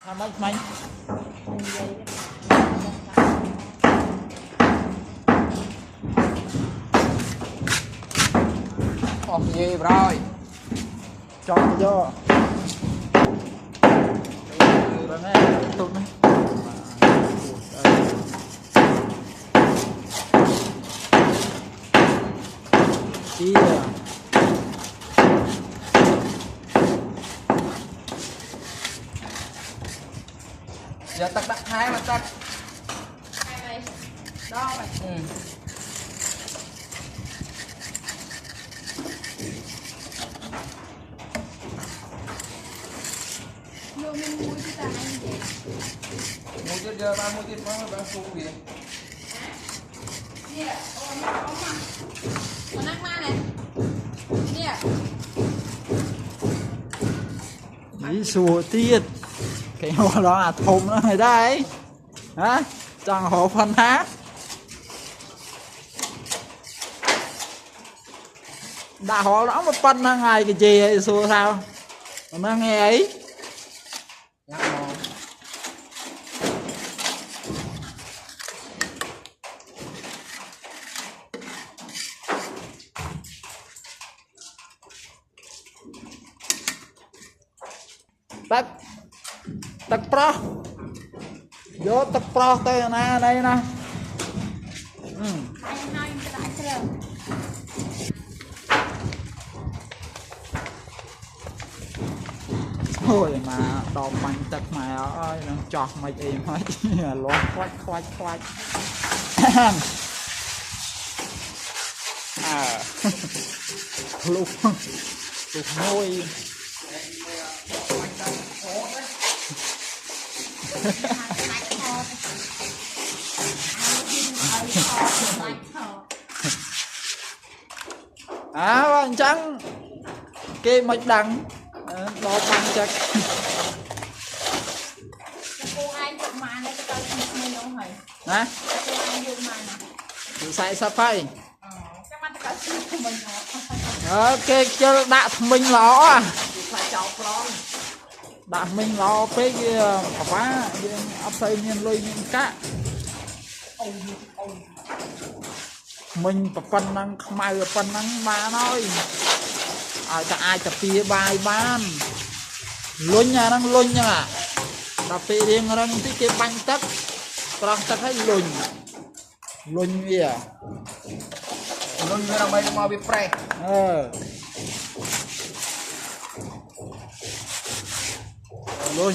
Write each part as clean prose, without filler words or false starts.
Làm mấy mấy còn gì rồi chọn cho rồi nè tụt này chia giờ tắt đặt hai mà tắt hai đó mày mua chứ giờ ba mua chứ nó ba xu gì nè con nát ma này nè đi xua tiết cái hồ đó là thùng nó người đây hả chẳng hồ phân hát đã hồ đó một phân hàng ngày cái gì ấy xua sao nó nghe ấy tắc tắc pro vô tắc pro tới nè đây nè thôi mà đòn mạnh tật mày ơi nó chọt mày im hết lo khoách khoách khoách à lúc lúc môi à bạn trắng kia mạch đằng đo bằng chắc hả sai sao phải ok cho đã mình lõ à đã mình lõ cái quá ấp xây nhiên lôi những cá mình phần năng mai phần năng mà nói ai tập phía bài ban luôn nhà đang luôn nha tập phía riêng đang tí cái bánh tắc còn tắc hay luôn luôn gì à luôn như là mấy mau bị pre luôn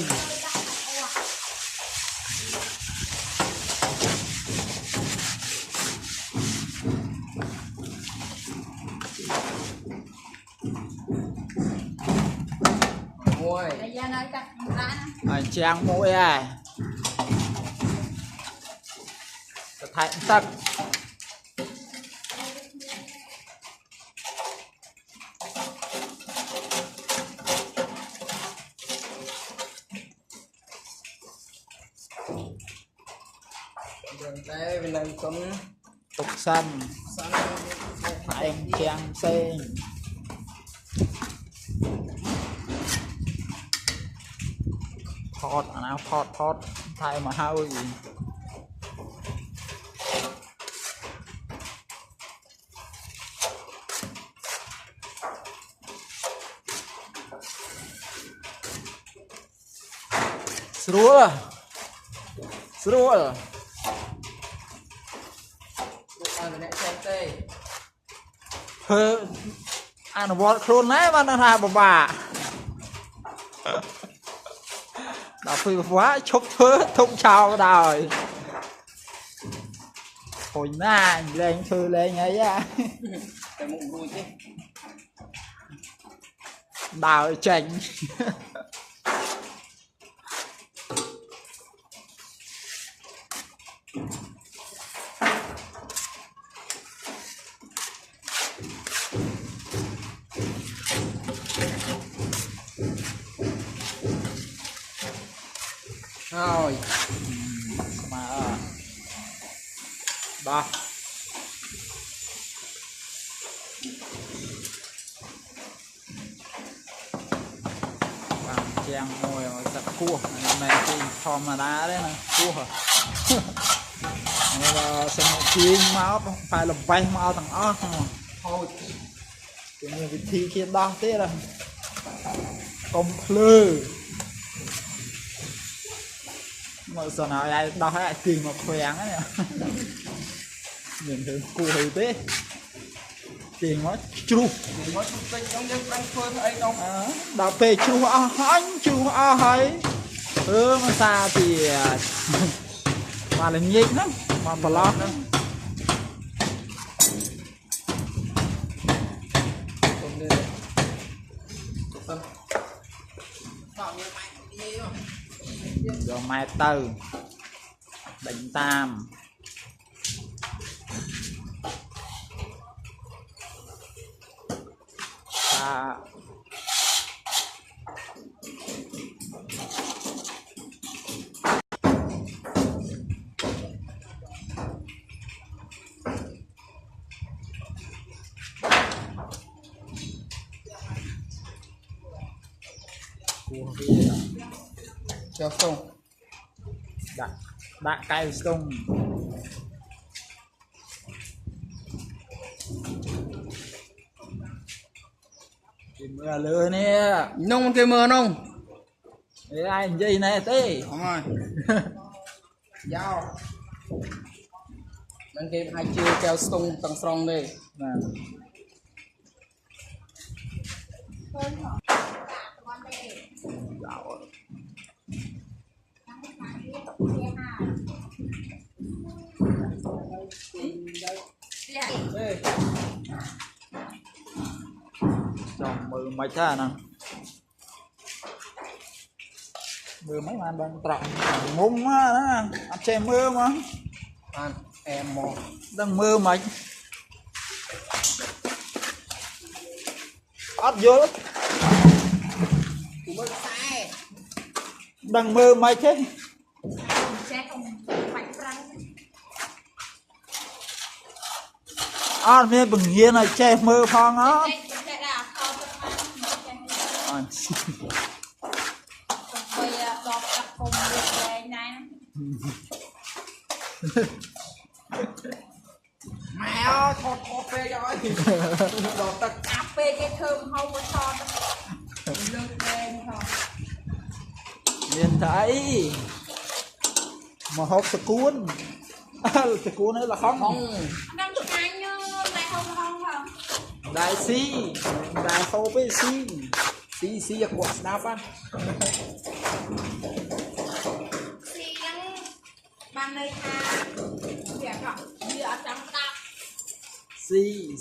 trang mũi à thành tắc đây mình đang cũng tục xanh thành trang sen thọt nào thọt thay mà hao gì srua ăn bọt khôn đấy mà nó là bà đã phi quá chúc phớ thông chào đời hồi na lên thư lên ấy á đào chành rồi mà ba bằng trang môi mà chặt cua này thì thòm mà đá đấy nè cua và xem một chiên máu phải là bay máu thằng ó thôi thì như vị thi kia đo thế là công lư mà giờ nào ai đo lại tìm một khoèng ấy nè nhìn thấy cua hơi thế tiền nó chu đào về chu anh chu hay mà xa thì mà là nhịn lắm mà bà lo nữa rồi mai từ đánh tam cho xong đã cay xong mưa lừa nè nông cái mưa nông để ai gì này tí không rồi dao mình kịp hai chiều keo stung tầng song đi nè chồng mưa mấy cha nè mưa mấy mà đang trộn ngúng á đó ăn che mưa mà anh em một đang mưa mấy ấp vô đang mưa mấy thế mình bừng nhiên này che mưa phong á mẹ ơi thọt cà phê rồi đọt tật cà phê cái thơm không có thọt lượt lên thôi nhìn thấy mà hộp sờ cuốn ấy là không đang tụi anh này không không đại si đại hộp ấy xí của snap á xì đang ban đây tha việc rồi đi ở trong tạp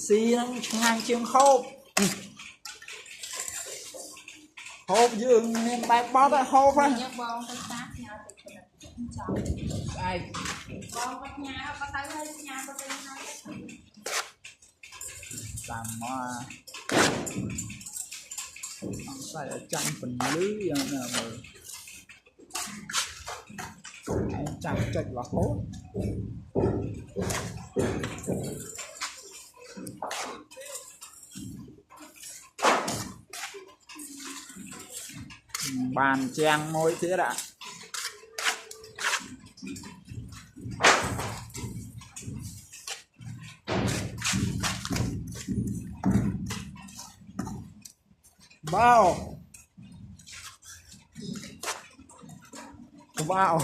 si nó ngang chiếng hộp hộp dương nên bài bót á hộp á nhớ bông cái tạp nhà thì chọn ai bông cái nhà có tới hơi nhà có tới hai làm xài ở trong phần lưới nè mà chẳng chạch là hốt bàn trang môi thế đã bao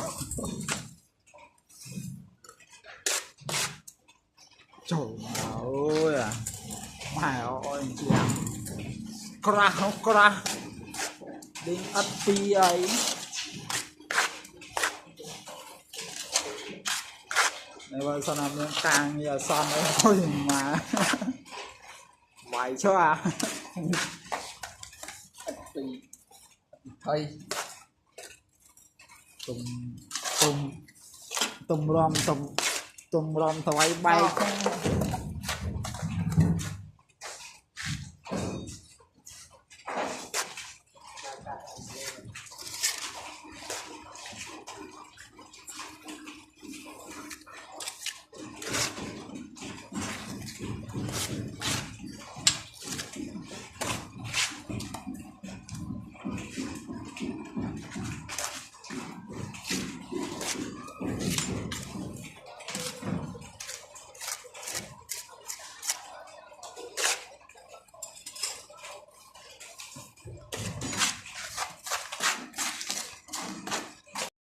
trời ơi à mày ơi chị em cra đến ắt pi ấy này bây giờ làm những càng nhiều son ấy thôi mà vậy cho à thầy tùng rom thoái bay